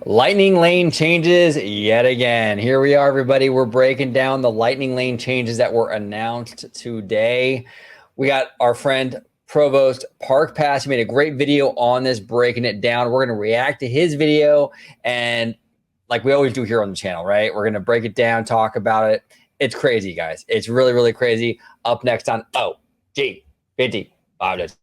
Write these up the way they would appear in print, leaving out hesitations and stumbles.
Lightning lane changes yet again. Here we are, everybody. We're breaking down the lightning lane changes that were announced today. We got our friend Provost Park Pass. He made a great video on this, breaking it down. We're going to react to his video, and like we always do here on the channel, right? We're going to break it down, talk about it. It's crazy, guys. It's really, really crazy. Up next on OG 55.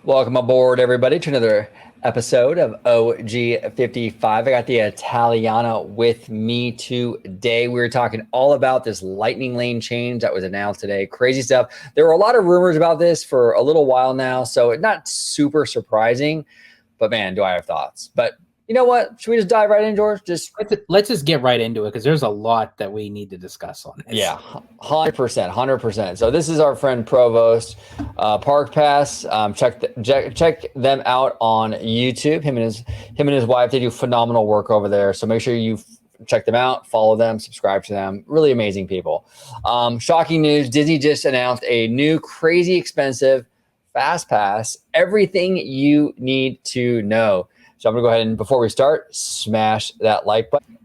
Welcome aboard, everybody, to another episode of OG 55. I got the Italiana with me today. We were talking all about this lightning lane change that was announced today. Crazy stuff. There were a lot of rumors about this for a little while now, so it's not super surprising. But man, do I have thoughts. But you know what? Should we just dive right in, George? Let's just get right into it because there's a lot that we need to discuss on this. Yeah, 100%. So this is our friend Provost Park Pass. Check them out on YouTube. Him and his wife, they do phenomenal work over there. So make sure you check them out, follow them, subscribe to them. Really amazing people. Shocking news: Disney just announced a new, crazy expensive Fast Pass. Everything you need to know. So I'm going to go ahead and, before we start, smash that like button.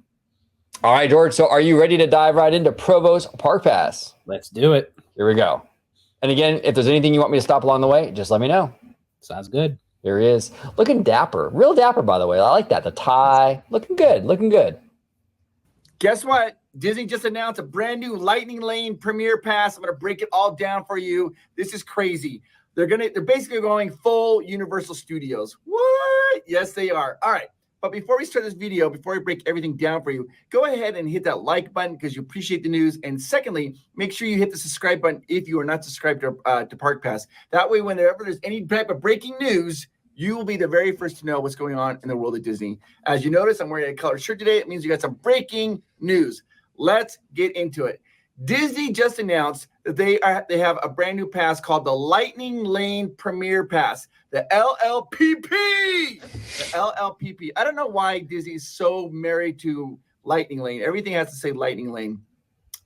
All right, George. So are you ready to dive right into Provost Park Pass? Let's do it. Here we go. And again, if there's anything you want me to stop along the way, just let me know. Sounds good. Here he is. Looking dapper. Real dapper, by the way. I like that. The tie. Looking good. Looking good. Guess what? Disney just announced a brand new Lightning Lane Premier Pass. I'm going to break it all down for you. This is crazy. They're basically going full Universal Studios. What? Yes, they are. All right. But before we start this video, before we break everything down for you, go ahead and hit that like button because you appreciate the news. And secondly, make sure you hit the subscribe button if you are not subscribed to Park Pass. That way, whenever there's any type of breaking news, you will be the very first to know what's going on in the world of Disney. As you notice, I'm wearing a colored shirt today. It means you got some breaking news. Let's get into it. Disney just announced that they have a brand new pass called the Lightning Lane Premier Pass, the LLPP. The LLPP. I don't know why Disney is so married to Lightning Lane. Everything has to say Lightning Lane.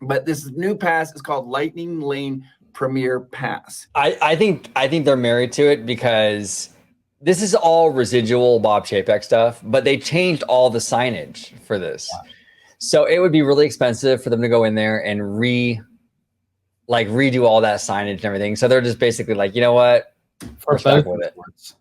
But this new pass is called Lightning Lane Premier Pass. I think they're married to it because this is all residual Bob Chapek stuff, but they changed all the signage for this. Yeah. So it would be really expensive for them to go in there and redo all that signage and everything. So they're just basically like, you know what? For both resorts.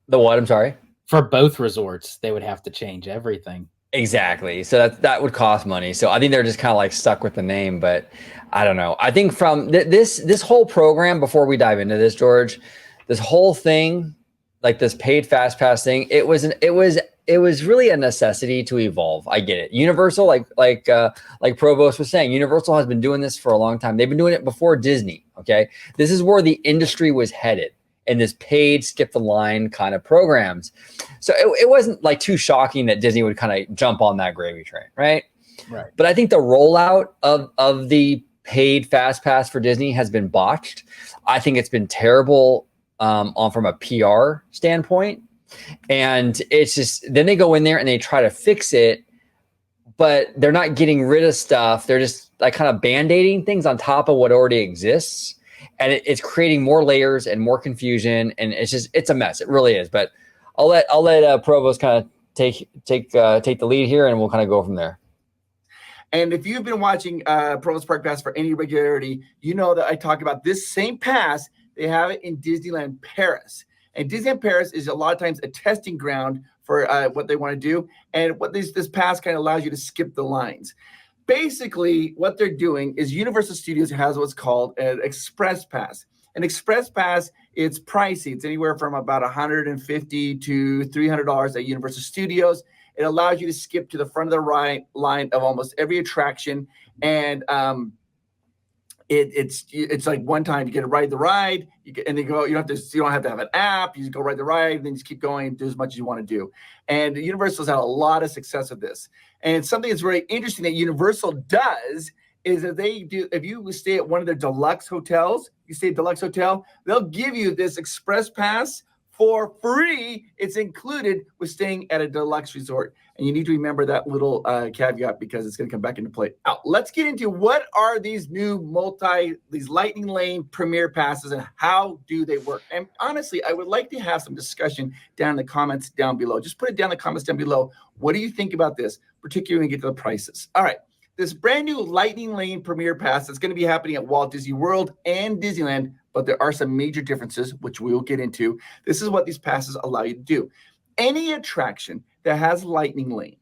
The what? I'm sorry? For both resorts, they would have to change everything. Exactly. So that would cost money. So I think they're just kind of like stuck with the name, but I don't know. I think from this whole program, before we dive into this, George, this whole thing, like this paid Fast Pass thing, it was really a necessity to evolve. I get it. Universal, like Provost was saying, Universal has been doing this for a long time. They've been doing it before Disney. Okay, this is where the industry was headed in this paid, skip the line kind of programs. So it wasn't like too shocking that Disney would kind of jump on that gravy train, right? Right. But I think the rollout of the paid Fast Pass for Disney has been botched. I think it's been terrible from a PR standpoint. And it's just, then they go in there and they try to fix it, but they're not getting rid of stuff. They're just like kind of band-aiding things on top of what already exists. And it's creating more layers and more confusion. And it's a mess. It really is. But I'll let Provost kind of take the lead here, and we'll kind of go from there. And if you've been watching Provost Park Pass for any regularity, you know that I talk about this same pass. They have it in Disneyland Paris. And Disneyland Paris is a lot of times a testing ground for what they want to do. And what this pass kind of allows you to skip the lines. Basically, what they're doing is Universal Studios has what's called an Express Pass. An Express Pass, it's pricey. It's anywhere from about $150 to $300 at Universal Studios. It allows you to skip to the front of the line of almost every attraction. And it's like one time you get to ride the ride, and they go. You don't have to have an app. You just go ride the ride, and then just keep going and do as much as you want to do. And Universal's had a lot of success with this. And something that's very interesting that Universal does is that they do, if you stay at one of their deluxe hotels, you stay at deluxe hotel, they'll give you this express pass for free. It's included with staying at a deluxe resort. And you need to remember that little caveat because it's going to come back into play. Now, let's get into what are these new these Lightning Lane Premier Passes and how do they work? And honestly, I would like to have some discussion down in the comments down below. Just put it down in the comments down below. What do you think about this, particularly when you get to the prices? All right. This brand new Lightning Lane Premier Pass is going to be happening at Walt Disney World and Disneyland, but there are some major differences, which we will get into. This is what these passes allow you to do. Any attraction that has Lightning Lane,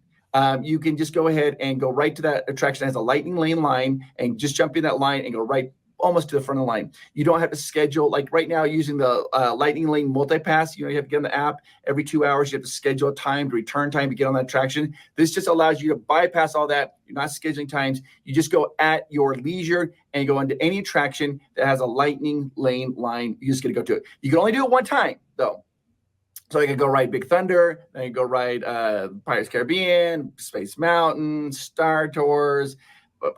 you can just go ahead and go right to that attraction that has a Lightning Lane line and just jump in that line and go right almost to the front of the line. You don't have to schedule, like right now using the Lightning Lane multi-pass, you have to get on the app every 2 hours. You have to schedule a time, return time to get on that attraction. This just allows you to bypass all that. You're not scheduling times. You just go at your leisure and you go into any attraction that has a Lightning Lane line. You just get to go to it. You can only do it one time though. So you can go ride Big Thunder, then you go ride Pirates Caribbean, Space Mountain, Star Tours,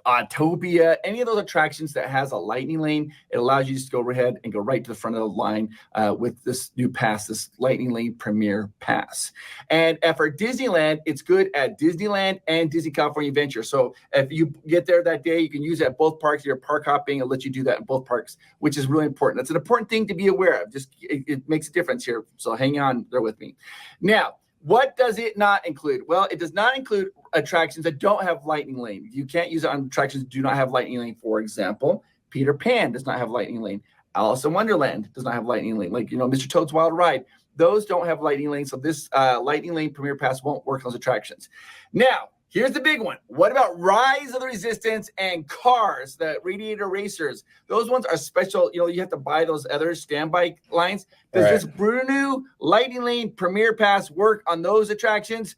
Autopia, any of those attractions that has a Lightning Lane, it allows you to just go ahead and go right to the front of the line with this new pass, this Lightning Lane Premier Pass. And for Disneyland, it's good at Disneyland and Disney California Adventure. So if you get there that day, you can use it at both parks. Your park hopping, and let you do that in both parks, which is really important. That's an important thing to be aware of. Just it makes a difference here. So hang on there with me. Now, what does it not include? Well, it does not include attractions that don't have Lightning Lane. You can't use it on attractions that do not have Lightning Lane. For example, Peter Pan does not have Lightning Lane. Alice in Wonderland does not have Lightning Lane. Like, Mr. Toad's Wild Ride. Those don't have Lightning Lane. So this Lightning Lane Premier Pass won't work on those attractions. Now, here's the big one. What about Rise of the Resistance and Cars, the Radiator Racers? Those ones are special. You have to buy those other standby lines. Does this brand new Lightning Lane Premier Pass work on those attractions?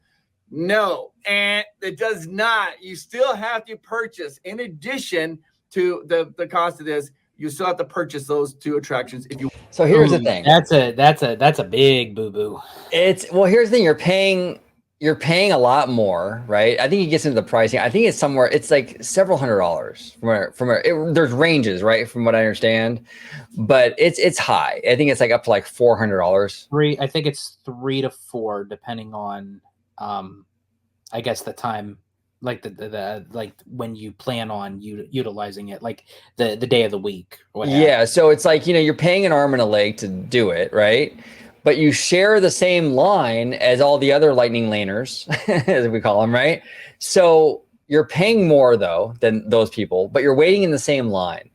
No, and it does not. You still have to purchase, in addition to the cost of this, you still have to purchase those two attractions if you. So here's the thing. That's a big boo-boo. Here's the thing. You're paying a lot more, right? I think it gets into the pricing. I think it's like several $100s there's ranges, right? From what I understand, but it's high. I think it's like up to like $400. I think it's 3 to 4, depending on, I guess the time, like the like when you plan on utilizing it, like the day of the week. Yeah. So it's like, you're paying an arm and a leg to do it, right? But you share the same line as all the other Lightning Laners, as we call them, right? So you're paying more, though, than those people, but you're waiting in the same line.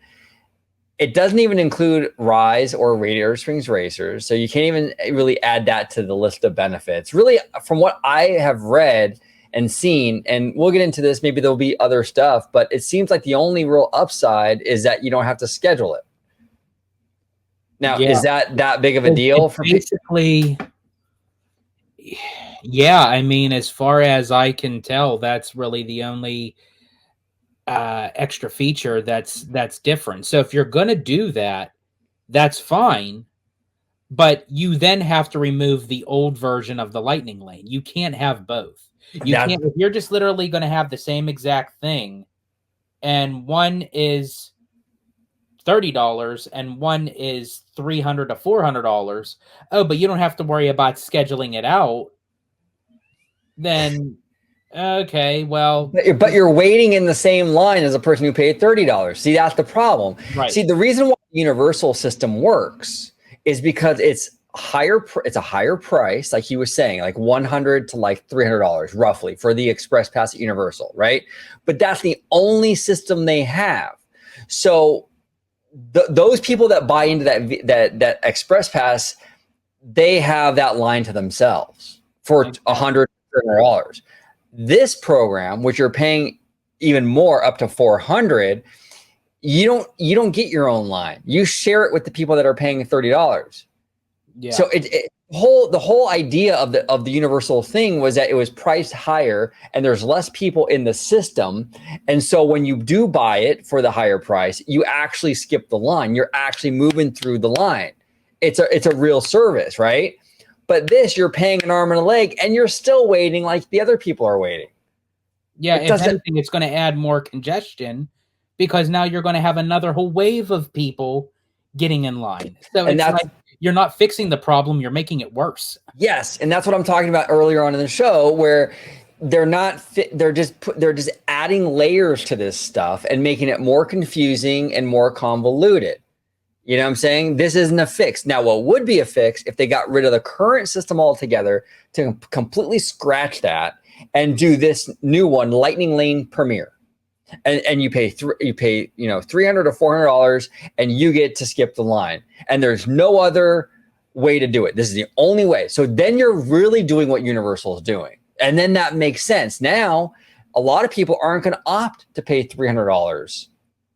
It doesn't even include Rise or Radiator Springs Racers, so you can't even really add that to the list of benefits. Really, from what I have read and seen, and we'll get into this, maybe there'll be other stuff, but it seems like the only real upside is that you don't have to schedule it. Now, is that big of a deal for basically? Yeah, I mean, as far as I can tell, that's really the only extra feature that's different. So if you're going to do that, that's fine, but you then have to remove the old version of the Lightning Lane. You can't have both. Can't. If you're just literally going to have the same exact thing, and one is $30 and one is $300 to $400. Oh, but you don't have to worry about scheduling it out. Then, okay, well, but you're waiting in the same line as a person who paid $30. See, that's the problem. Right. See, the reason why the Universal system works is because it's higher. It's a higher price, like he was saying, like $100 to like $300 roughly for the Express Pass at Universal, right? But that's the only system they have. So those people that buy into that Express Pass, they have that line to themselves for $100 $300. This program, which you're paying even more, up to $400, you don't get your own line. You share it with the people that are paying $30. Yeah. So the whole idea of the Universal thing was that it was priced higher and there's less people in the system. And so when you do buy it for the higher price, you actually skip the line. You're actually moving through the line. It's a real service, right? But this, you're paying an arm and a leg and you're still waiting like the other people are waiting. Yeah, if anything, it's going to add more congestion because now you're going to have another whole wave of people getting in line. So And it's that's- like you're not fixing the problem, you're making it worse. Yes, and that's what I'm talking about earlier on in the show, where they're not they're just adding layers to this stuff and making it more confusing and more convoluted. You know what I'm saying? This isn't a fix. Now, what would be a fix if they got rid of the current system altogether to completely scratch that and do this new one, Lightning Lane Premier. And you pay $300 to $400 and you get to skip the line. And there's no other way to do it. This is the only way. So then you're really doing what Universal is doing. And then that makes sense. Now, a lot of people aren't going to opt to pay $300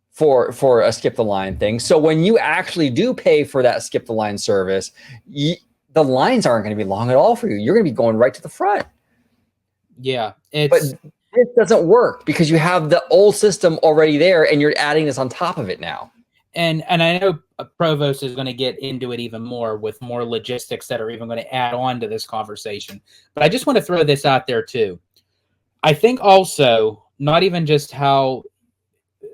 for a skip the line thing. So when you actually do pay for that skip the line service, the lines aren't going to be long at all for you. You're going to be going right to the front. Yeah, but this doesn't work because you have the old system already there and you're adding this on top of it now. And I know Provost is going to get into it even more with more logistics that are even going to add on to this conversation. But I just want to throw this out there too. I think also not even just how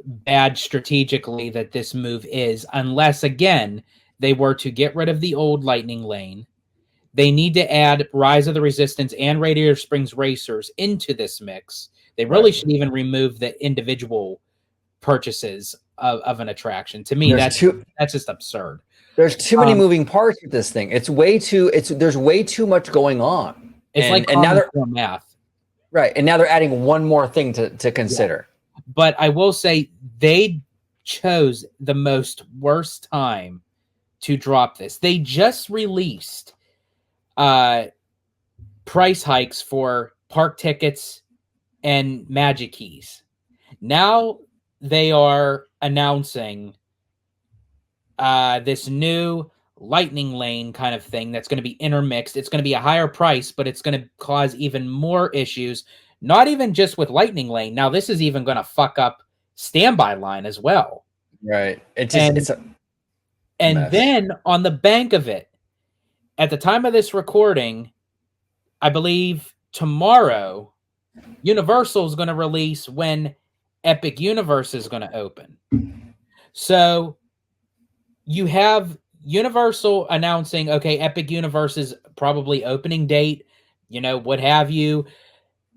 bad strategically that this move is, unless again they were to get rid of the old Lightning Lane. They need to add Rise of the Resistance and Radiator Springs Racers into this mix. They really should even remove the individual purchases of an attraction. To me, that's just absurd. There's too many moving parts with this thing. There's way too much going on. It's and now they're math. Right. And now they're adding one more thing to consider. Yeah. But I will say they chose the most worst time to drop this. They just released price hikes for park tickets and Magic Keys. Now they are announcing this new Lightning Lane kind of thing that's going to be intermixed. It's going to be a higher price, but it's going to cause even more issues, not even just with Lightning Lane. Now this is even going to fuck up Standby Line as well. Right. And then on the bank of it, at the time of this recording, I believe tomorrow, Universal is going to release when Epic Universe is going to open. So you have Universal announcing, okay, Epic Universe's probably opening date, what have you.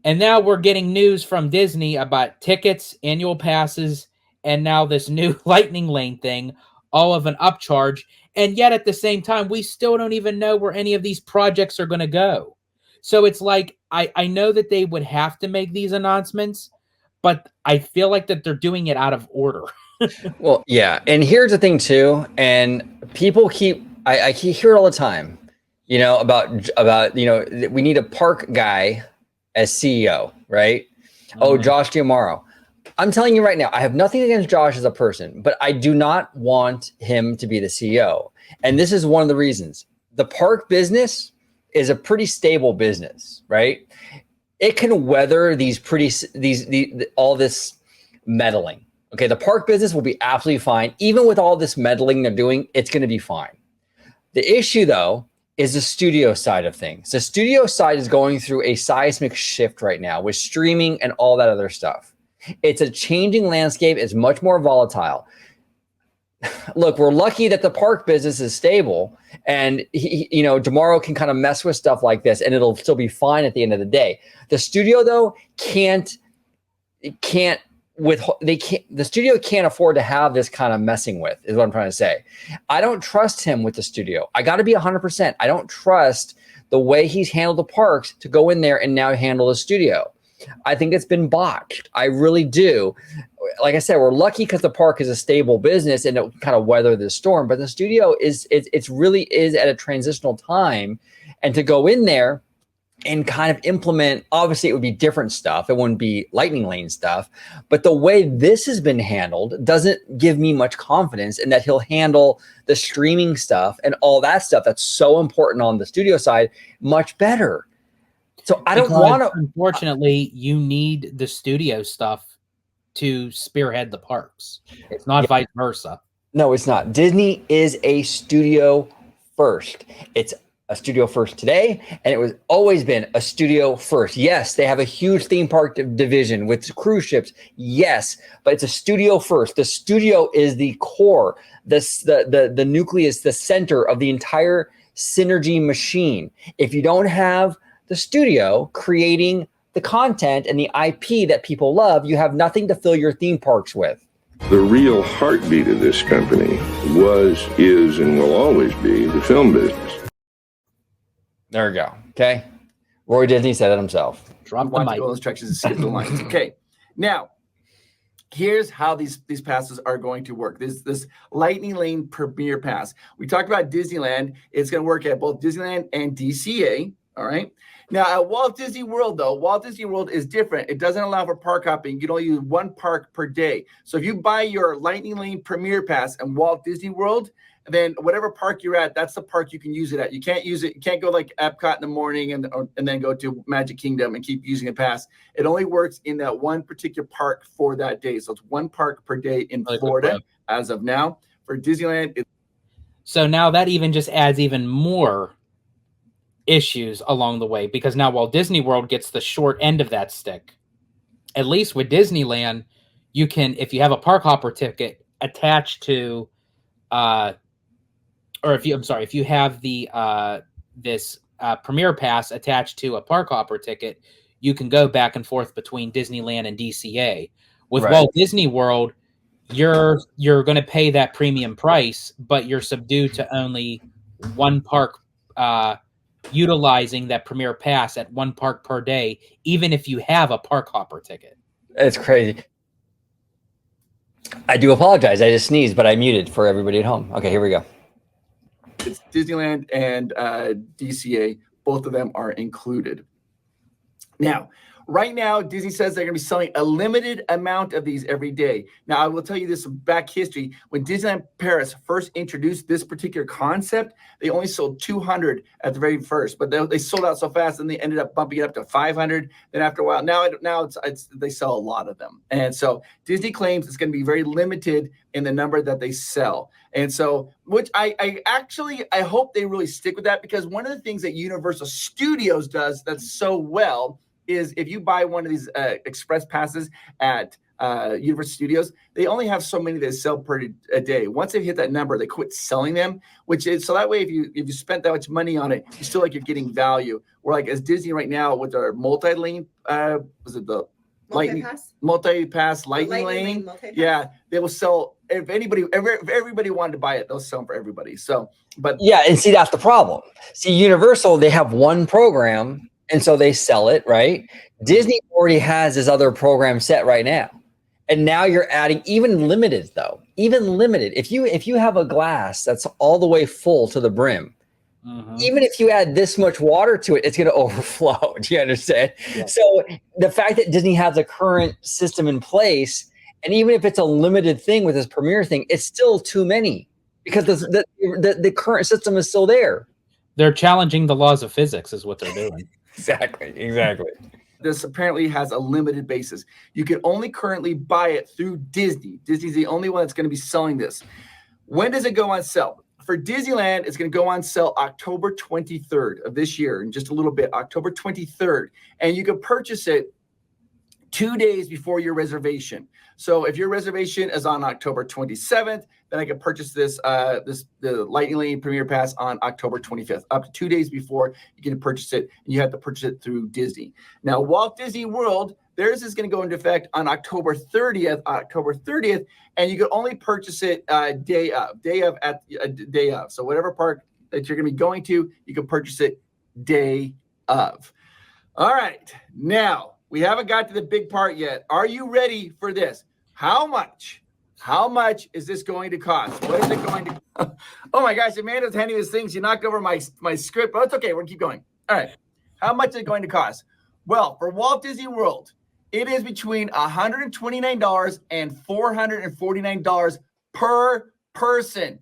And now we're getting news from Disney about tickets, annual passes, and now this new Lightning Lane thing, all of an upcharge. And yet at the same time, we still don't even know where any of these projects are going to go. So it's like, I know that they would have to make these announcements, but I feel like that they're doing it out of order. Well, yeah. And here's the thing too. And people I keep hear it all the time, about, we need a park guy as CEO, right? Mm-hmm. Oh, Josh D'Amaro. I'm telling you right now, I have nothing against Josh as a person, but I do not want him to be the CEO. And this is one of the reasons. The park business is a pretty stable business, right? It can weather all this meddling. Okay, the park business will be absolutely fine. Even with all this meddling they're doing, it's going to be fine. The issue, though, is the studio side of things. The studio side is going through a seismic shift right now with streaming and all that other stuff. It's a changing landscape. It's much more volatile. Look, we're lucky that the park business is stable, and tomorrow can kind of mess with stuff like this, and it'll still be fine at the end of the day. The studio, though, the studio can't afford to have this kind of messing with, is what I'm trying to say. I don't trust him with the studio. I got to be 100%. I don't trust the way he's handled the parks to go in there and now handle the studio. I think it's been botched. I really do. Like I said, we're lucky because the park is a stable business and it kind of weather the storm. But the studio it's really is at a transitional time, and to go in there and kind of implement, obviously it would be different stuff. It wouldn't be Lightning Lane stuff. But the way this has been handled doesn't give me much confidence in that he'll handle the streaming stuff and all that stuff that's so important on the studio side much better. So I don't want to. Unfortunately, you need the studio stuff to spearhead the parks. It's not vice versa. No, it's not. Disney is a studio first. It's a studio first today, and it was always been a studio first. Yes, they have a huge theme park division with cruise ships. Yes, but it's a studio first. The studio is the core, the nucleus, the center of the entire synergy machine. If you don't have the studio creating the content and the IP that people love, you have nothing to fill your theme parks with. The real heartbeat of this company was, is, and will always be the film business. There we go. Okay. Roy Disney said it himself. Drop the Want to mic. go instructions and skip the lines. Okay. Now, here's how these passes are going to work. This Lightning Lane Premier Pass. We talked about Disneyland. It's going to work at both Disneyland and DCA. All right. Now at Walt Disney World, though, Walt Disney World is different. It doesn't allow for park hopping. You can only use one park per day. So if you buy your Lightning Lane Premier Pass in Walt Disney World, then whatever park you're at, that's the park you can use it at. You can't use it. You can't go like Epcot in the morning and then go to Magic Kingdom and keep using a pass. It only works in that one particular park for that day. So it's one park per day in Florida as of now. For Disneyland, So now that even just adds even more issues along the way, because now Walt Disney World gets the short end of that stick. At least with Disneyland, you can, if you have a park hopper ticket attached to, if you have the this Premier Pass attached to a park hopper ticket, you can go back and forth between Disneyland and DCA. With Walt Disney World, you're going to pay that premium price, but you're subdued to only one park, utilizing that Premier Pass at one park per day, even if you have a park hopper ticket. It's crazy. I do apologize. I just sneezed, but I muted for everybody at home. Okay, here we go. it's Disneyland and DCA. Both of them are included. Now, right now, Disney says they're going to be selling a limited amount of these every day. Now, I will tell you this back history. When Disneyland Paris first introduced this particular concept, they only sold 200 at the very first, but they sold out so fast, and they ended up bumping it up to 500. Then after a while, now it's they sell a lot of them. And so Disney claims it's going to be very limited in the number that they sell. And so, which I hope they really stick with that, because one of the things that Universal Studios does that's so well is if you buy one of these express passes at Universal Studios, they only have so many they sell per a day. Once they hit that number, they quit selling them, which is so that way if you spent that much money on it, you still like you're getting value. We're like as Disney right now with our multi-lane, was it the multi-pass lightning lane? Yeah, they will sell if everybody wanted to buy it, they'll sell them for everybody. So, but yeah, and see that's the problem. See, Universal, they have one program. And so they sell it, right? Disney already has this other program set right now. And now you're adding even limited. If you have a glass that's all the way full to the brim, even if you add this much water to it, it's going to overflow. Do you understand? Yeah. So the fact that Disney has a current system in place, and even if it's a limited thing with this Premier thing, it's still too many because the current system is still there. They're challenging the laws of physics is what they're doing. Exactly. This apparently has a limited basis. You can only currently buy it through Disney. Disney's the only one that's going to be selling this. When does it go on sale? For Disneyland, it's going to go on sale October 23rd of this year, in just a little bit, October 23rd. And you can purchase it 2 days before your reservation. So if your reservation is on October 27th, then I can purchase the Lightning Lane Premier Pass on October 25th. Up to 2 days before, you can purchase it, and you have to purchase it through Disney. Now, Walt Disney World, theirs is going to go into effect on October 30th, and you can only purchase it day of. So whatever park that you're going to be going to, you can purchase it day of. All right, now we haven't got to the big part yet. Are you ready for this? How much is this going to cost? What is it going to? Oh my gosh, Amanda's handing us things. You knocked over my script, but it's okay. We're gonna keep going. All right. How much is it going to cost? Well, for Walt Disney World, it is between $129 and $449 per person.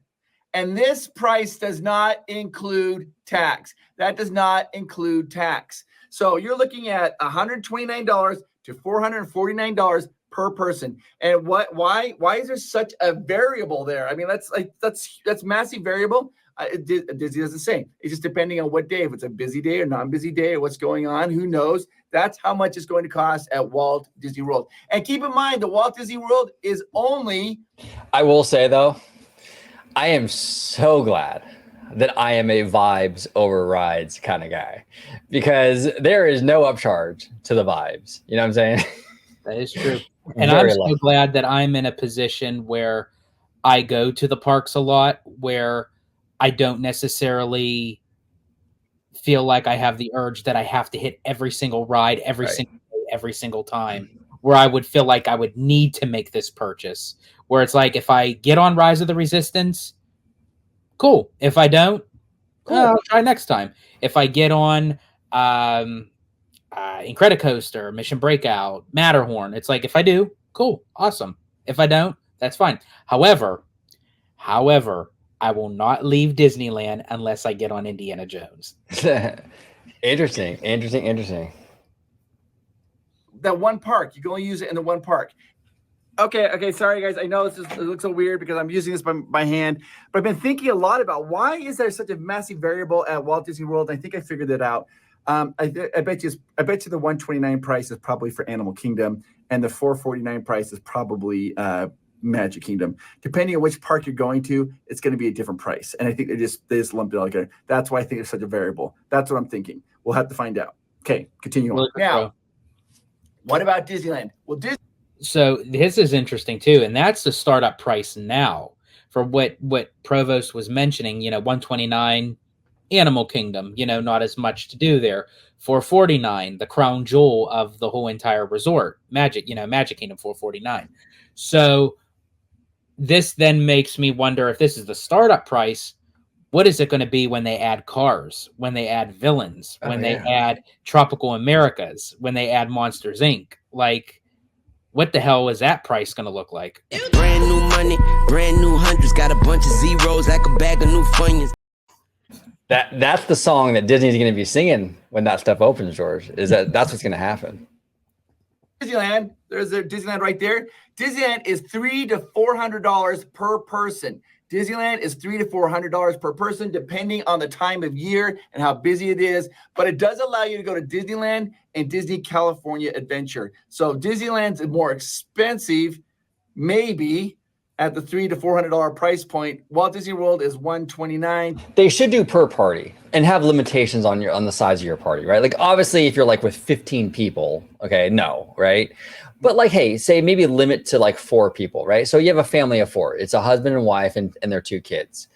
And this price does not include tax. That does not include tax. So you're looking at $129 to $449 per person. And why is there such a variable there? I mean, that's massive variable. Disney doesn't say. It's just depending on what day, if it's a busy day or non-busy day or what's going on, who knows? That's how much it's going to cost at Walt Disney World. And keep in mind, the Walt Disney World is only... I will say, though, I am so glad that I am a vibes over rides kind of guy, because there is no upcharge to the vibes. You know what I'm saying? That is true. And Very I'm so lucky. glad that I'm in a position where I go to the parks a lot, where I don't necessarily feel like I have the urge that I have to hit every single ride every single time, where I would feel like I would need to make this purchase. Where it's like, if I get on Rise of the Resistance, cool. If I don't, I'll try next time. If I get on Incredicoaster, Mission Breakout, Matterhorn, it's like, if I do, cool, awesome. If I don't, that's fine. However, I will not leave Disneyland unless I get on Indiana Jones. Interesting. That one park, you can only use it in the one park. Okay, sorry guys. I know it looks so weird because I'm using this by hand, but I've been thinking a lot about why is there such a massive variable at Walt Disney World. I think I figured that out. I bet you the $129 price is probably for Animal Kingdom, and the $449 price is probably Magic Kingdom. Depending on which park you're going to, it's going to be a different price. And I think they just lumped it all together. That's why I think it's such a variable. That's what I'm thinking. We'll have to find out. Okay, continue on. Now, what about Disneyland? Well, So this is interesting too, and that's the startup price now for what Provost was mentioning. $129 Animal Kingdom. Not as much to do there. $449, the crown jewel of the whole entire resort. Magic Kingdom, $449. So this then makes me wonder, if this is the startup price, what is it going to be when they add Cars, when they add Villains, when they add Tropical Americas, when they add Monsters Inc.? Like, what the hell is that price going to look like? Brand new money, brand new hundreds, got a bunch of zeros like a bag of new Funyuns. That's the song that Disney's going to be singing when that stuff opens, George. That's what's going to happen. Disneyland, there's a Disneyland right there. Disneyland is $300 to $400 per person. Disneyland is $300 to $400 per person, depending on the time of year and how busy it is. But it does allow you to go to Disneyland and Disney California Adventure. So Disneyland's more expensive, maybe at the $300 to $400 price point. Walt Disney World is $129. They should do per party and have limitations on the size of your party, right? Like, obviously, if you're like with 15 people, okay, no, right? But like, hey, say maybe limit to like 4 people, right? So you have a family of 4. It's a husband and wife and their 2 kids.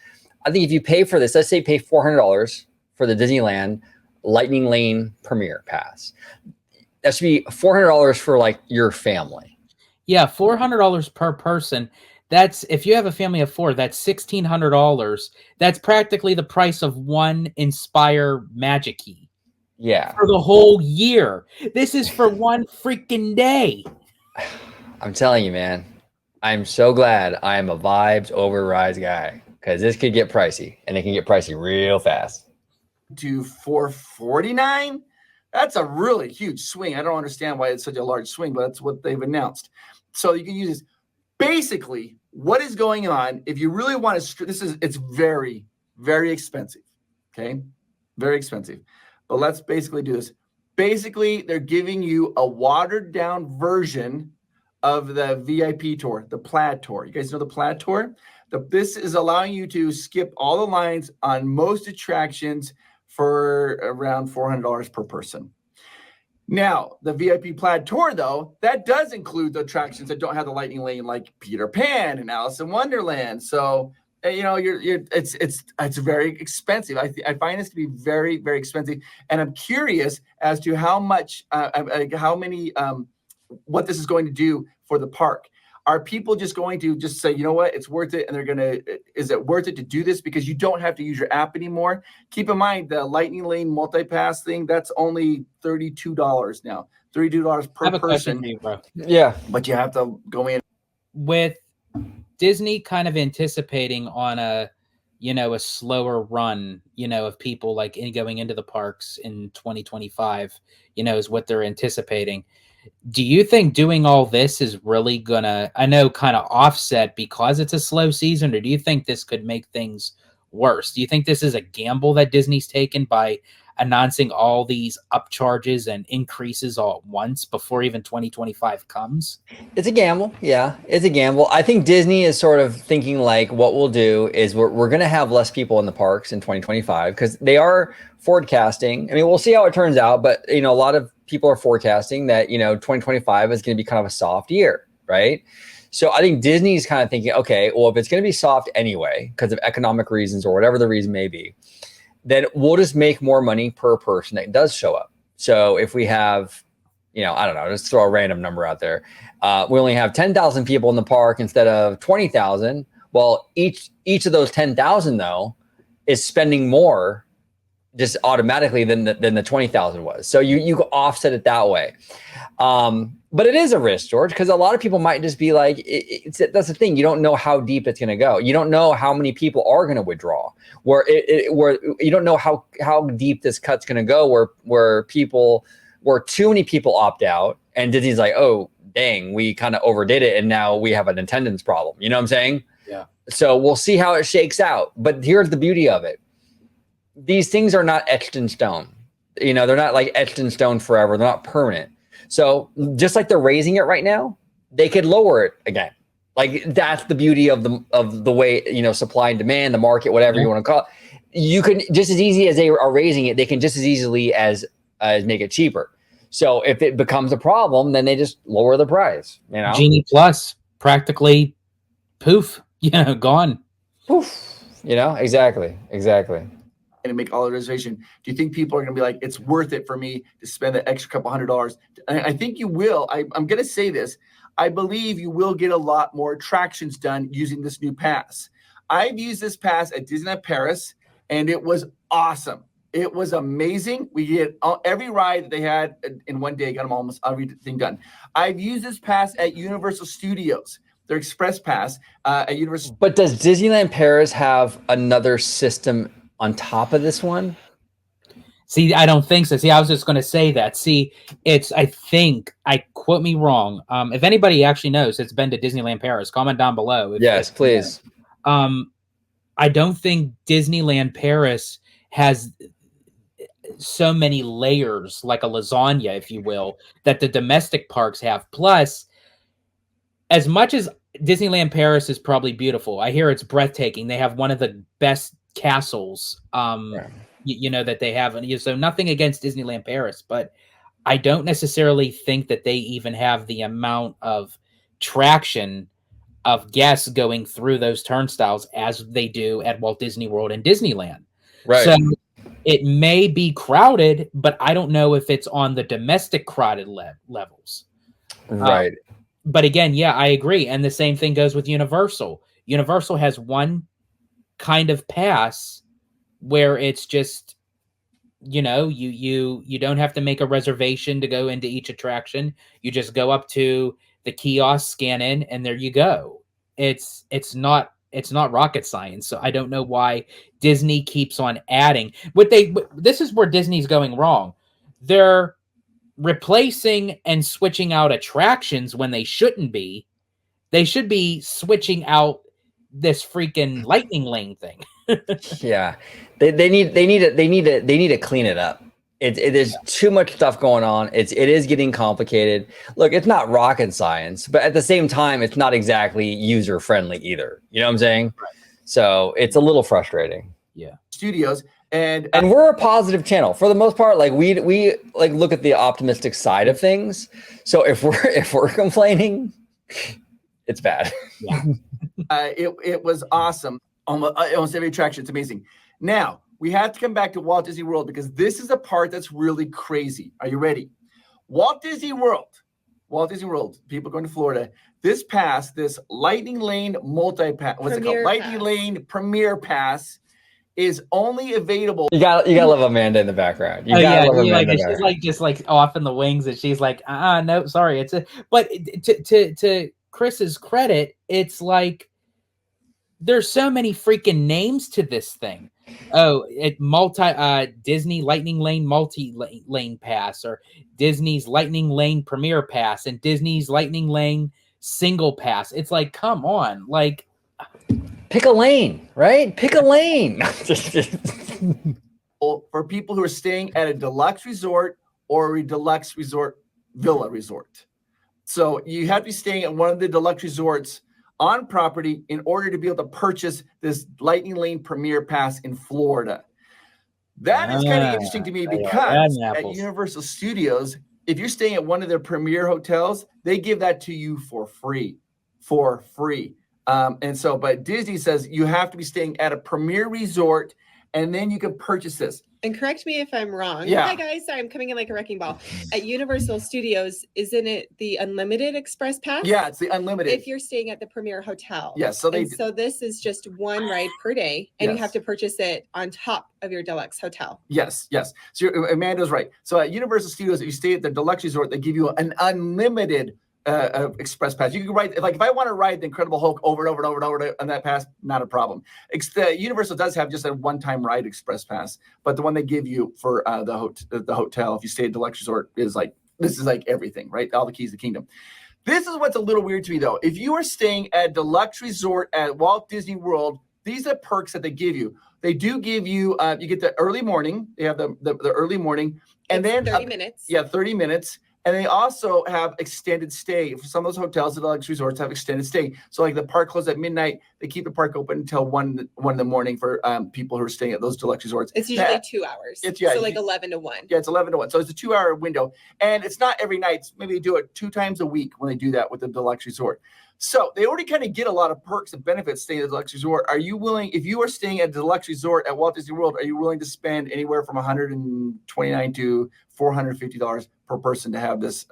I think if you pay for this, let's say pay $400 for the Disneyland Lightning Lane Premier Pass. That should be $400 for like your family. Yeah, $400 per person. That's, if you have a family of 4, that's $1,600. That's practically the price of one Inspire Magic Key. Yeah. For the whole year. This is for one freaking day. I'm telling you, man, I'm so glad I am a vibes over rides guy, because this could get pricey, and it can get pricey real fast. To $449? That's a really huge swing. I don't understand why it's such a large swing, but that's what they've announced. So you can use this. Basically, what is going on, if you really want to, it's very, very expensive. Okay. Very expensive. But let's basically do this. Basically, they're giving you a watered down version of the VIP tour, the Plaid Tour. You guys know the Plaid Tour? This is allowing you to skip all the lines on most attractions for around $400 per person. Now, the VIP Plaid Tour, though, that does include the attractions that don't have the Lightning Lane, like Peter Pan and Alice in Wonderland. So, it's very expensive. I find this to be very, very expensive, and I'm curious as to how much, what this is going to do for the park. Are people just going to just say, you know what, it's worth it, and is it worth it to do this because you don't have to use your app anymore? Keep in mind the Lightning Lane multi-pass thing, that's only $32 now. $32 per person. For you, bro. Yeah. But you have to go in. With Disney kind of anticipating on a slower run, of people like going into the parks in 2025, is what they're anticipating. Do you think doing all this is really gonna, kind of offset because it's a slow season, or do you think this could make things worse? Do you think this is a gamble that Disney's taken by announcing all these upcharges and increases all at once before even 2025 comes? It's a gamble. Yeah, it's a gamble. I think Disney is sort of thinking like what we'll do is we're going to have less people in the parks in 2025 because they are forecasting. I mean, we'll see how it turns out, but a lot of people are forecasting that 2025 is going to be kind of a soft year, right? So I think Disney's kind of thinking, okay, well, if it's going to be soft anyway because of economic reasons or whatever the reason may be, then we'll just make more money per person that does show up. So if we have, I don't know, just throw a random number out there. We only have 10,000 people in the park instead of 20,000. Well, each of those 10,000 though is spending more just automatically than the 20,000 was. So you offset it that way. But it is a risk, George, because a lot of people might just be like, that's the thing. You don't know how deep it's going to go. You don't know how many people are going to withdraw. Where you don't know how deep this cut's going to go. Where too many people opt out, and Disney's like, oh dang, we kind of overdid it, and now we have an attendance problem. You know what I'm saying? Yeah. So we'll see how it shakes out. But here's the beauty of it: these things are not etched in stone. They're not like etched in stone forever. They're not permanent. So just like they're raising it right now, they could lower it again. Like that's the beauty of the way, supply and demand, the market, whatever you want to call it. You can just as easy as they are raising it, they can just as easily as make it cheaper. So if it becomes a problem, then they just lower the price, Genie Plus practically poof, gone. Poof. Exactly. And make all the reservation. Do you think people are going to be like, it's worth it for me to spend the extra couple $100? And I think you will. I'm going to say this. I believe you will get a lot more attractions done using this new pass. I've used this pass at Disneyland Paris, and it was awesome. It was amazing. We did every ride that they had in one day, got them almost everything done. I've used this pass at Universal Studios, their Express Pass at Universal. But does Disneyland Paris have another system on top of this one? See, I don't think so. See, I was just going to say that. See, I quote me wrong. If anybody actually knows, it's been to Disneyland Paris, comment down below. Yes, please. I don't think Disneyland Paris has so many layers, like a lasagna, if you will, that the domestic parks have. Plus, as much as Disneyland Paris is probably beautiful, I hear it's breathtaking. They have one of the best castles that they have, and so nothing against Disneyland Paris, but I don't necessarily think that they even have the amount of traction of guests going through those turnstiles as they do at Walt Disney World and Disneyland. Right. So it may be crowded, but I don't know if it's on the domestic crowded levels. Right. But again, yeah, I agree. And the same thing goes with Universal. Universal has one kind of pass where it's just, you don't have to make a reservation to go into each attraction. You just go up to the kiosk, scan in, and there you go. It's not rocket science. So I don't know why Disney keeps on adding. This is where Disney's going wrong. They're replacing and switching out attractions when they shouldn't be. They should be switching out this freaking lightning lane thing. Yeah, they need to clean it up. There's too much stuff going on. It is getting complicated. Look, it's not rocket science, but at the same time, it's not exactly user friendly either. You know what I'm saying? Right. So it's a little frustrating. Yeah. Studios and we're a positive channel for the most part. Like we like look at the optimistic side of things. So if we're complaining, it's bad. Yeah. It was awesome. Almost every attraction. It's amazing. Now we have to come back to Walt Disney World because this is the part that's really crazy. Are you ready? Walt Disney World, people going to Florida. This pass, this Lightning Lane multi-pass, what's it called? Lightning Lane Premier Pass is only available. You gotta love Amanda in the background. You gotta love Amanda. She's just off in the wings, and she's like, no, sorry. But to Chris's credit, it's like there's so many freaking names to this thing. Oh, Disney Lightning Lane multi-lane pass, or Disney's Lightning Lane Premier Pass, and Disney's Lightning Lane single pass. It's like, come on, like Pick a lane, right? Pick a lane. For people who are staying at a deluxe resort or a deluxe resort villa resort. So you have to be staying at one of the deluxe resorts on property in order to be able to purchase this Lightning Lane Premier Pass in Florida. That is kind of interesting to me because at Universal Studios, if you're staying at one of their premier hotels, they give that to you for free. But Disney says you have to be staying at a premier resort and then you can purchase this. And correct me if I'm wrong. Yeah. Hi guys, sorry, I'm coming in like a wrecking ball. At Universal Studios, isn't it the unlimited express pass? Yeah, it's the unlimited. If you're staying at the premier hotel. Yes, so this is just one ride per day, and you have to purchase it on top of your deluxe hotel. Yes. So Amanda's right. So at Universal Studios, if you stay at the deluxe resort, they give you an unlimited express pass. You can ride, like if I want to ride the Incredible Hulk over and over on that pass, not a problem. Universal does have just a one-time ride express pass, but the one they give you for the hotel, if you stay at deluxe resort, is like everything, right? All the keys to the kingdom. This is what's a little weird to me though. If you are staying at a deluxe resort at Walt Disney World, these are perks that they give you. They do give you, you get the early morning. They have the early morning, and it's then 30 minutes. Yeah, 30 minutes. And they also have extended stay. For some of those hotels, the deluxe resorts have extended stay. So like the park closes at midnight, they keep the park open until 1 in the morning for people who are staying at those deluxe resorts. It's usually 2 hours. So like 11 to 1. Yeah, it's 11 to 1. So it's a 2-hour window. And it's not every night. Maybe they do it 2 times a week when they do that with the deluxe resort. So they already kind of get a lot of perks and benefits staying at the deluxe resort. Are you willing, if you are staying at a deluxe resort at Walt Disney World, are you willing to spend anywhere from $129 to $450 per person to have this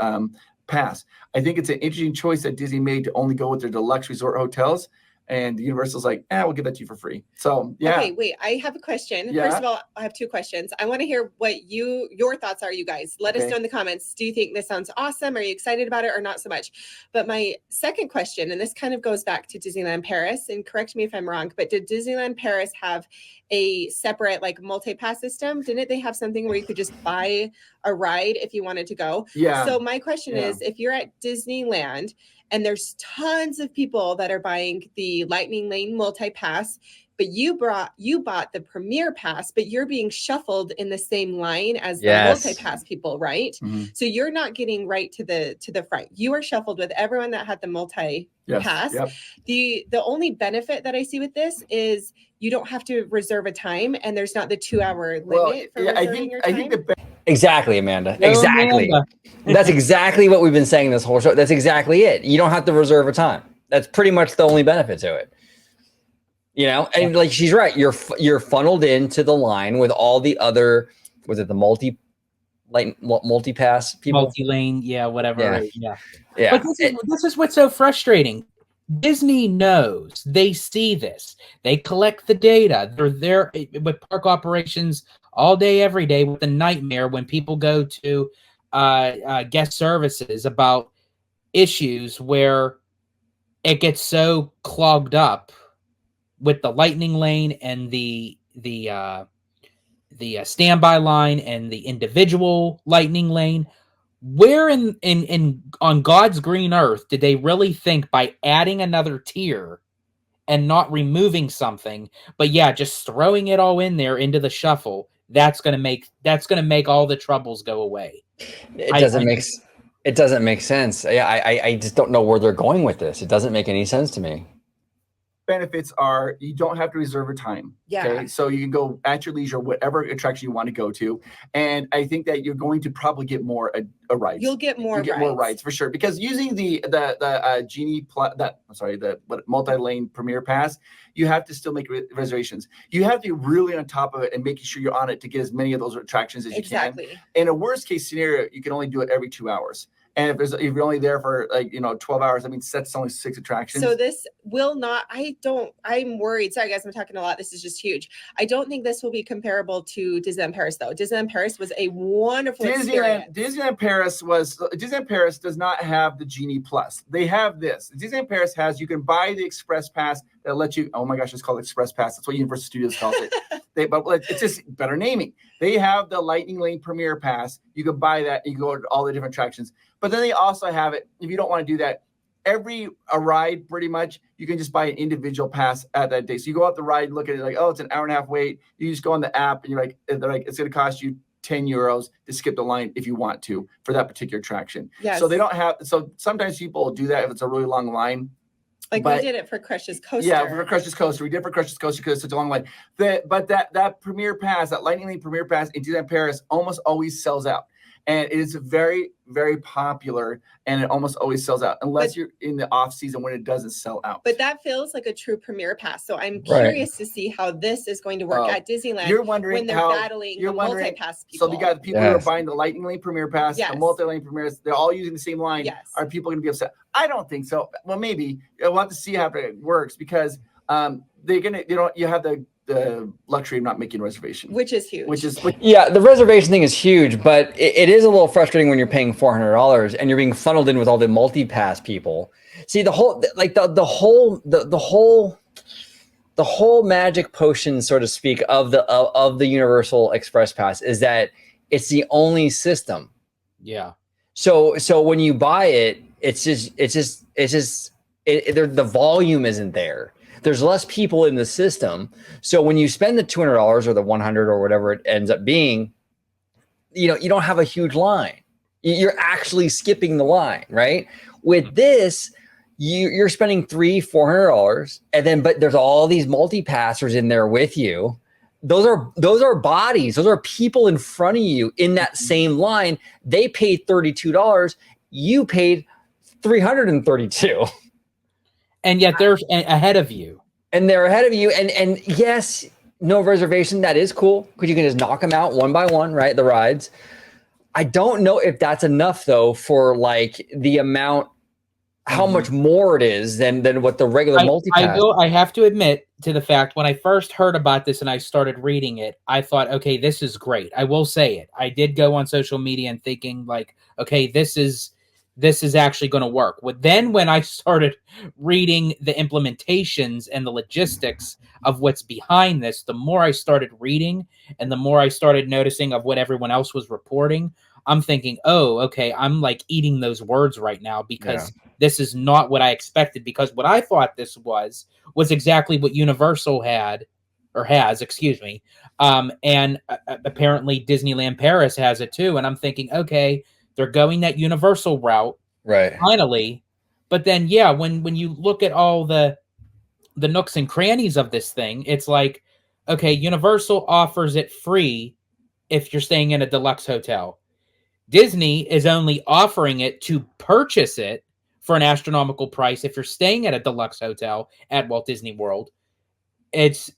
pass? I think it's an interesting choice that Disney made to only go with their deluxe resort hotels. And Universal's like, we'll give that to you for free. So, yeah. Okay, wait, I have a question. Yeah. First of all, I have 2 questions. I want to hear what your thoughts are, you guys. Let us know in the comments. Do you think this sounds awesome? Are you excited about it or not so much? But my second question, and this kind of goes back to Disneyland Paris, and correct me if I'm wrong, but did Disneyland Paris have a separate like multi-pass system? Didn't they have something where you could just buy a ride if you wanted to go? Yeah. So my question is, if you're at Disneyland, and there's tons of people that are buying the Lightning Lane multi-pass, but you bought the Premier Pass, but you're being shuffled in the same line as the multi-pass people, right? Mm-hmm. So you're not getting right to the front. You are shuffled with everyone that had the multi-pass. Yep. The only benefit that I see with this is you don't have to reserve a time, and there's not the 2-hour limit for reserving your time. Exactly, Amanda. Exactly. That's exactly what we've been saying this whole show. That's exactly it. You don't have to reserve a time. That's pretty much the only benefit to it. You know, and like she's right. You're funneled into the line with all the other. Was it the multi-pass people? Multi-lane, yeah, whatever. Yeah. But this is what's so frustrating. Disney knows. They see this. They collect the data. They're there with park operations all day, every day, with the nightmare when people go to guest services about issues where it gets so clogged up with the Lightning Lane and the standby line and the individual Lightning Lane. Where in on God's green earth did they really think by adding another tier and not removing something, but just throwing it all in there into the shuffle, that's gonna make all the troubles go away? It doesn't make sense. I just don't know where they're going with this. It doesn't make any sense to me. Benefits are you don't have to reserve a time. Yeah. Okay? So you can go at your leisure, whatever attraction you want to go to. And I think that you're going to probably get more rides. You'll get more more rides for sure. Because using the Genie the multi-lane Premier Pass, you have to still make reservations. You have to be really on top of it and making sure you're on it to get as many of those attractions as you can. In a worst case scenario, you can only do it every 2 hours. And if you're only there for 12 hours, I mean, that's only 6 attractions. So this will not, I'm worried. Sorry guys, I'm talking a lot. This is just huge. I don't think this will be comparable to Disneyland Paris though. Disneyland Paris was a wonderful experience. Disneyland Paris does not have the Genie Plus. They have this. Disneyland Paris has, you can buy the Express Pass that lets you, oh my gosh, it's called Express Pass. That's what Universal Studios calls it. But it's just better naming. They have the Lightning Lane Premier Pass. You can buy that and you go to all the different attractions. But then they also have it, if you don't want to do that, every ride pretty much you can just buy an individual pass at that day. So you go out the ride and look at it like, oh, it's an hour and a half wait. You just go on the app and they're like, it's going to cost you €10 to skip the line if you want to for that particular attraction. Yes. So they don't have. So sometimes people will do that if it's a really long line. Like we did it for Crush's Coaster. Yeah, for Crush's Coaster. We did for Crush's Coaster because it's such a long line. But that Premier Pass, that Lightning Lane Premier Pass in Disneyland Paris almost always sells out. And it is very, very popular, and it almost always sells out unless you're in the off season when it doesn't sell out. But that feels like a true Premier Pass. So I'm curious to see how this is going to work at Disneyland. You're wondering when they're battling the multi-pass people. So you got the people who are buying the Lightning Lane Premier Pass, the multi-lane Premiers, they're all using the same line. Yes. Are people going to be upset? I don't think so. Well, maybe we'll have to see how it works because you have the luxury of not making a reservation, which is huge. The reservation thing is huge, but it is a little frustrating when you're paying $400 and you're being funneled in with all the multi-pass people. See, the whole magic potion, so to speak, of the Universal Express Pass is that it's the only system. Yeah. So when you buy it, the volume isn't there. There's less people in the system. So when you spend the $200 or the $100 or whatever it ends up being, you don't have a huge line. You're actually skipping the line, right? With this, you're spending $300-$400, and then but there's all these multi-passers in there with you. Those are bodies. Those are people in front of you in that same line. They paid $32. You paid $332. And yet they're ahead of you. And they're ahead of you. And yes, no reservation. That is cool because you can just knock them out one by one, right? The rides. I don't know if that's enough though for like the amount, how much more it is than what the regular multi-pass. I have to admit to the fact when I first heard about this and I started reading it, I thought, okay, this is great. I will say it. I did go on social media and thinking like, okay, this is actually going to work. Then when I started reading the implementations and the logistics of what's behind this, the more I started reading and the more I started noticing of what everyone else was reporting, I'm thinking, oh, okay, I'm like eating those words right now because this is not what I expected. Because what I thought this was exactly what Universal has, and apparently Disneyland Paris has it too. And I'm thinking, okay, they're going that Universal route, right? Finally, but then when you look at all the nooks and crannies of this thing, it's like, okay, Universal offers it free if you're staying in a deluxe hotel. Disney is only offering it to purchase it for an astronomical price if you're staying at a deluxe hotel at Walt Disney World. It's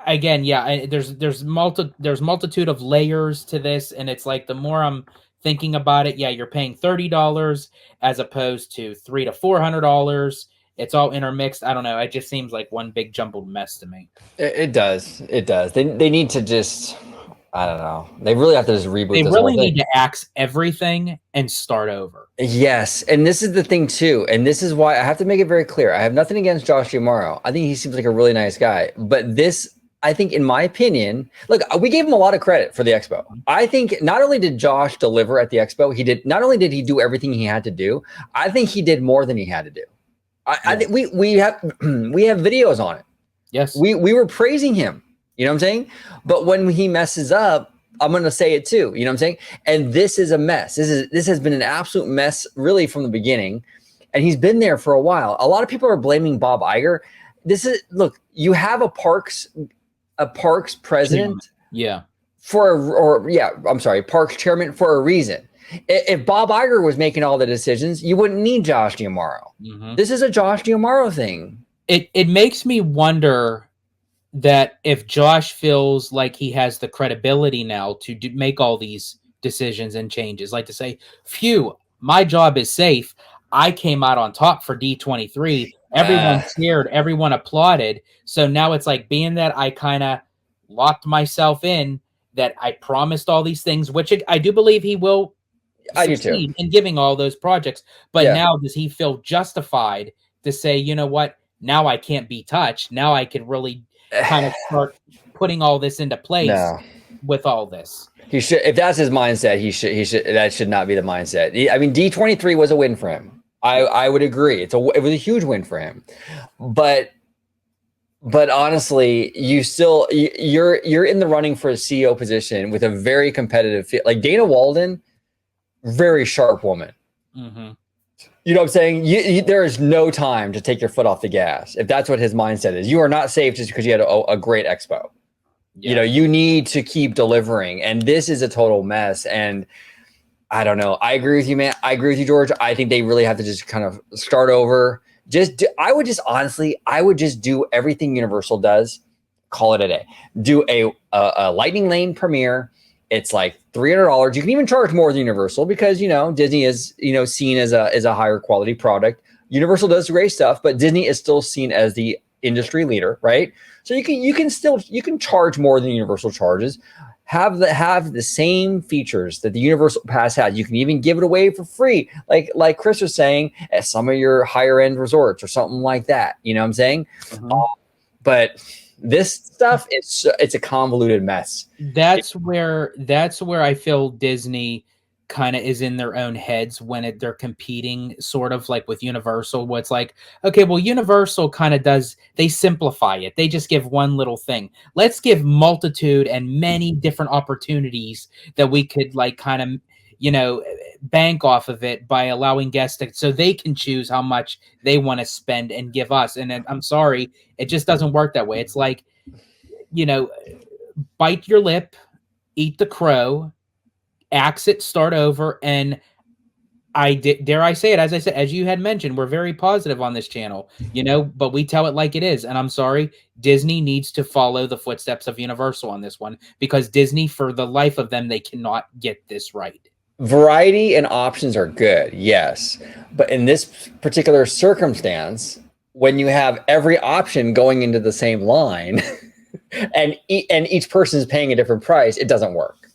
again, there's multitude of layers to this, and it's like the more I'm thinking about it, you're paying $30 as opposed to $300 to $400. It's all intermixed. I don't know. It just seems like one big jumbled mess to me. It does. They need to just, I don't know. They really have to just reboot. They really need to axe everything and start over. Yes, and this is the thing too, and this is why I have to make it very clear. I have nothing against Josh D'Amaro. I think he seems like a really nice guy, but this, I think, in my opinion, look, we gave him a lot of credit for the expo. I think not only did Josh deliver at the expo, not only did he do everything he had to do, I think he did more than he had to do. I think we have videos on it. Yes, we were praising him. You know what I'm saying? But when he messes up, I'm going to say it too. You know what I'm saying? And this is a mess. This has been an absolute mess, really, from the beginning. And he's been there for a while. A lot of people are blaming Bob Iger. You have a parks president, parks chairman for a reason. If Bob Iger was making all the decisions, you wouldn't need Josh D'Amaro. Mm-hmm. This is a Josh D'Amaro thing. It makes me wonder that if Josh feels like he has the credibility now to make all these decisions and changes, like to say, phew, my job is safe. I came out on top for D23. Everyone cheered, everyone applauded. So now it's like, being that I kind of locked myself in, that I promised all these things, which I do believe he will succeed in giving all those projects. But now does he feel justified to say, you know what, now I can't be touched. Now I can really kind of start putting all this into place with all this. He should, if that's his mindset, he should, that should not be the mindset. I mean, D23 was a win for him. I would agree. It was a huge win for him, but honestly, you're in the running for a CEO position with a very competitive field. Like Dana Walden, very sharp woman. Mhm. You know what I'm saying? There is no time to take your foot off the gas if that's what his mindset is. You are not safe just because you had a great expo. Yeah. You know, you need to keep delivering, and this is a total mess. And I don't know. I agree with you, man. I agree with you, George. I think they really have to just kind of start over. I would just do everything Universal does. Call it a day. Do a Lightning Lane premiere. It's like $300. You can even charge more than Universal because, you know, Disney is, you know, seen as a higher quality product. Universal does great stuff, but Disney is still seen as the industry leader, right? So you can charge more than Universal charges. Have the same features that the Universal Pass has. You can even give it away for free, like Chris was saying, at some of your higher end resorts or something like that. You know what I'm saying? But this stuff, it's a convoluted mess. That's where I feel Disney kind of is in their own heads when they're competing, sort of like with Universal, where it's like, okay, well, Universal kind of they simplify it. They just give one little thing. Let's give multitude and many different opportunities that we could like kind of, you know, bank off of it by allowing guests so they can choose how much they want to spend and give us. And I'm sorry, it just doesn't work that way. It's like, you know, bite your lip, eat the crow, exit, start over. And dare I say it, as I said, as you had mentioned, we're very positive on this channel, you know, but we tell it like it is. And I'm sorry, Disney needs to follow the footsteps of Universal on this one, because Disney, for the life of them, they cannot get this right. Variety and options are good, yes, but in this particular circumstance, when you have every option going into the same line and each person is paying a different price, it doesn't work.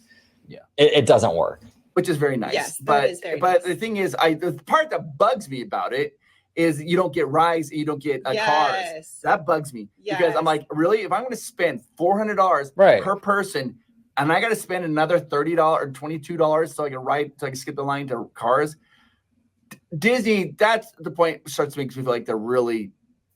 Yeah, it doesn't work. Which is very nice. Yes, that but is very but nice. the thing is, the part that bugs me about it is you don't get rides, you don't get cars. Yes. That bugs me because I'm Yes. like, really, if I'm going to spend $400 Right. per person, and I got to spend another $30 or $22 so I can skip the line to cars. Disney, that's the point, starts to make me feel like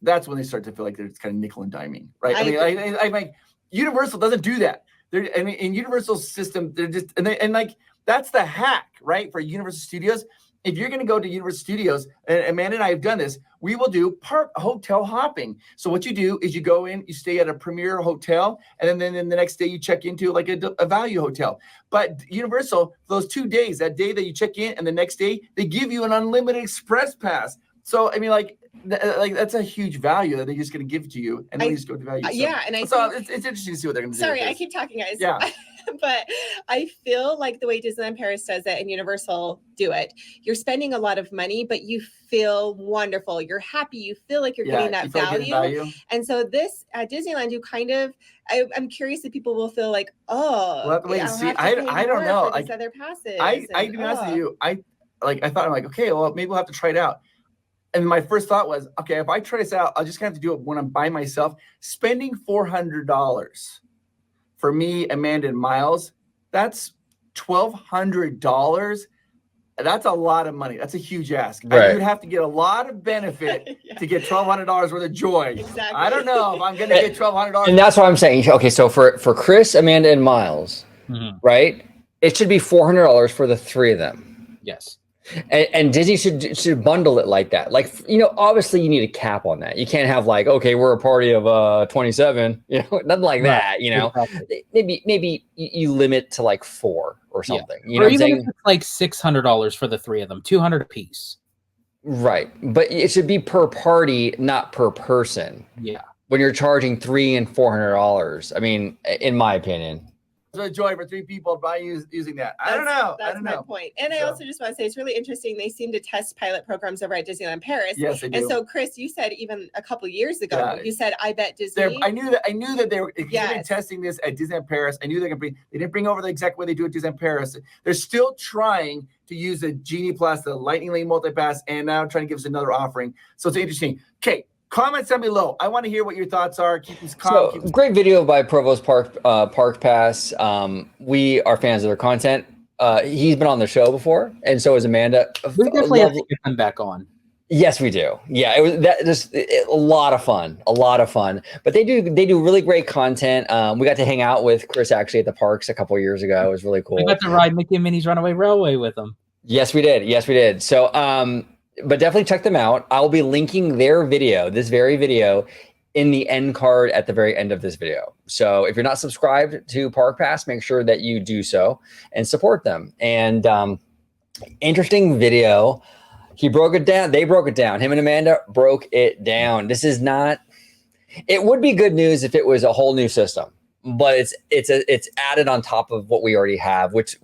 that's when they start to feel like they're just kind of nickel and diming, right? I mean, I'm like, Universal doesn't do that. In Universal's system, they're just, and like, that's the hack, right? For Universal Studios. If you're going to go to Universal Studios, and Amanda and I have done this, we will do park hotel hopping. So what you do is you go in, you stay at a premier hotel, and then the next day you check into like a value hotel. But Universal, those 2 days, that day that you check in and the next day, they give you an unlimited express pass. So, I mean, like that's a huge value that they're just going to give to you, and then you just go to value. So, yeah, and it's interesting to see what they're going to do. Sorry, I keep talking, guys. Yeah. But I feel like the way Disneyland Paris does it and Universal do it, you're spending a lot of money, but you feel wonderful. You're happy. You feel like you're getting that value. And so this at Disneyland, you kind of, I'm curious if people will feel like, oh, we'll have to wait and see. I don't know. These other passes. I to be honest with you, I thought, I'm like, okay, well, maybe we'll have to try it out. And my first thought was, okay, if I try this out, I'll just have to do it when I'm by myself. Spending $400 for me, Amanda, and Miles, that's $1,200. That's a lot of money. That's a huge ask. Right. You'd have to get a lot of benefit to get $1,200 worth of joy. Exactly. I don't know if I'm going to get $1,200. And that's what I'm saying. Okay, so for Chris, Amanda, and Miles, right, it should be $400 for the three of them. Yes. And Disney should bundle it like that. Like, you know, obviously you need a cap on that. You can't have like, okay, we're a party of 27, you know, nothing like that, you know. Exactly. Maybe you limit to like 4 or something. Yeah. You know or what I'm even saying? if it's like $600 for the three of them, $200 a piece. Right. But it should be per party, not per person. Yeah. When you're charging $300 and $400. I mean, in my opinion. A joy for 3 people by using that. I don't know. That's my point. And I also just want to say it's really interesting. They seem to test pilot programs over at Disneyland Paris. Yes, they do. And so, Chris, you said even a couple years ago, you said, I bet Disney. I knew that they were testing this at Disneyland Paris. I knew they didn't bring over the exact way they do at Disneyland Paris. They're still trying to use the Genie Plus, the Lightning Lane Multipass, and now trying to give us another offering. So it's interesting. Okay. Comments down below. I want to hear what your thoughts are. Keep these comments. Great video by Provost Park Pass. We are fans of their content. He's been on the show before, and so is Amanda. We definitely have to get them back on. Yes, we do. Yeah, it was that just a lot of fun, But they do really great content. We got to hang out with Chris actually at the parks a couple of years ago. It was really cool. We got to ride Mickey and Minnie's Runaway Railway with them. Yes, we did. Yes, we did. So, but definitely check them out. I'll be linking their video, this very video, in the end card at the very end of this video. So if you're not subscribed to Park Pass, make sure that you do so and support them. And interesting video. He broke it down. They broke it down. Him and Amanda broke it down. This is not. It would be good news if it was a whole new system, but it's added on top of what we already have, which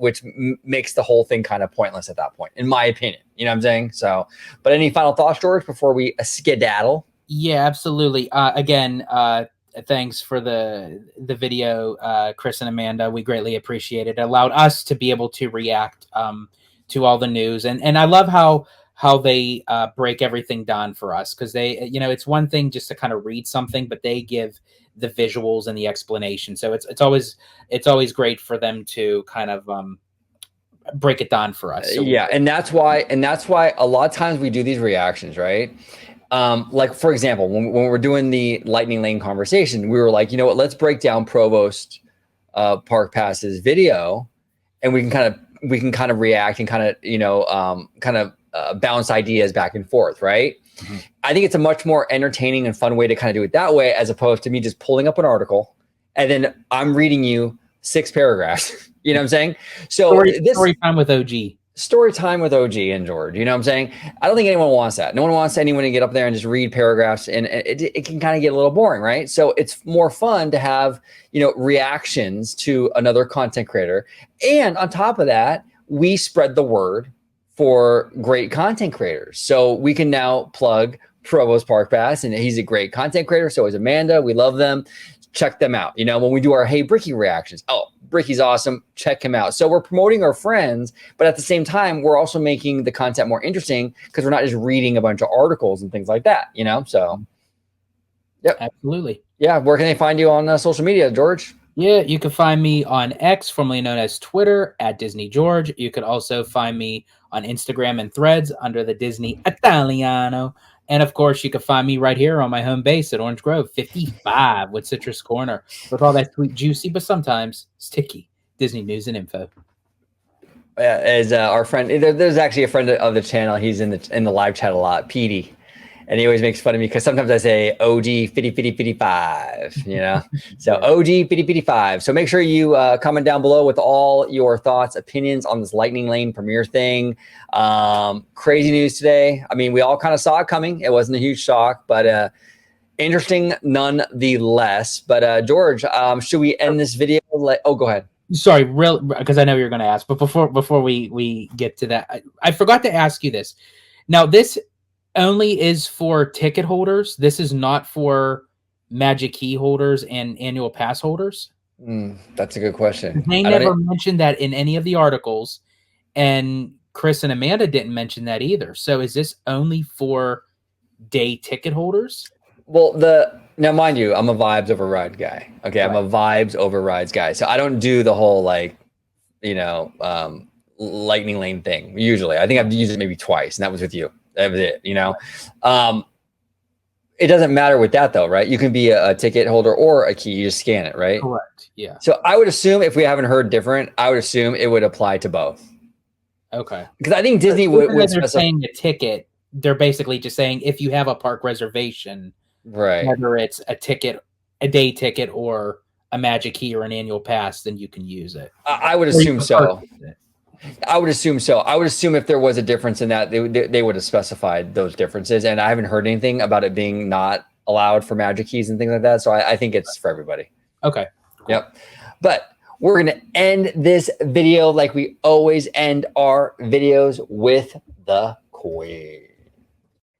makes the whole thing kind of pointless at that point, in my opinion. You know what I'm saying? So, but any final thoughts, George, before we skedaddle? Yeah, absolutely. Again, thanks for the video, Chris and Amanda. We greatly appreciate it. It allowed us to be able to react to all the news, and I love how they break everything down for us, because they, it's one thing just to kind of read something, but they give the visuals and the explanation. So it's always great for them to kind of break it down for us. So yeah, and that's why a lot of times we do these reactions, right? Like for example, when we're doing the Lightning Lane conversation, we were like, you know what, let's break down Provost Park Pass's video, and we can kind of react and kind of bounce ideas back and forth, right? Mm-hmm. I think it's a much more entertaining and fun way to kind of do it that way, as opposed to me just pulling up an article and then I'm reading you 6 paragraphs. You know what I'm saying? So story time with OG. Story time with OG and George. You know what I'm saying? I don't think anyone wants that. No one wants anyone to get up there and just read paragraphs, and it can kind of get a little boring, right? So it's more fun to have, reactions to another content creator. And on top of that, we spread the word for great content creators. So we can now plug Provost Park Pass, and he's a great content creator. So is Amanda. We love them. Check them out. When we do our Hey Bricky reactions, oh, Bricky's awesome. Check him out. So we're promoting our friends, but at the same time, we're also making the content more interesting, because we're not just reading a bunch of articles and things like that, So, yep. Absolutely. Yeah. Where can they find you on social media, George? Yeah, you can find me on X, formerly known as Twitter, at Disney George. You could also find me on Instagram and Threads under the Disney Italiano. And of course, you can find me right here on my home base at Orange Grove 55 with Citrus Corner, with all that sweet, juicy, but sometimes sticky Disney news and info. As our friend, there's actually a friend of the channel. He's in the live chat a lot, Petey. And he always makes fun of me because sometimes I say OG 55, So OG 55. So make sure you comment down below with all your thoughts, opinions on this Lightning Lane premiere thing. Crazy news today. I mean, we all kind of saw it coming. It wasn't a huge shock, but interesting nonetheless. But George, should we end this video? Go ahead. Sorry, because I know you're going to ask, but before we get to that, I forgot to ask you this. Now, this only is for ticket holders. This is not for Magic Key holders and annual pass holders. That's a good question. They never mentioned that in any of the articles, and Chris and Amanda didn't mention that either. So is this only for day ticket holders? Well, now mind you, I'm a vibes over ride guy. Okay, right. I'm a vibes over rides guy. So I don't do the whole Lightning Lane thing. Usually, I think I've used it maybe twice, and that was with you. That was it, It doesn't matter with that though, right? You can be a ticket holder or a key. You just scan it, right? Correct. Yeah. So I would assume, if we haven't heard different, I would assume it would apply to both. Okay. Because I think Disney would they're saying a ticket. They're basically just saying if you have a park reservation, right? Whether it's a ticket, a day ticket, or a Magic Key or an annual pass, then you can use it. I would assume so. I would assume so. I would assume if there was a difference in that, they would have specified those differences. And I haven't heard anything about it being not allowed for Magic Keys and things like that. So I think it's for everybody. Okay. Cool. Yep. But we're going to end this video like we always end our videos, with the Queen.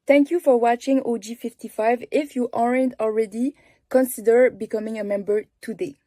Thank you for watching OG55. If you aren't already, consider becoming a member today.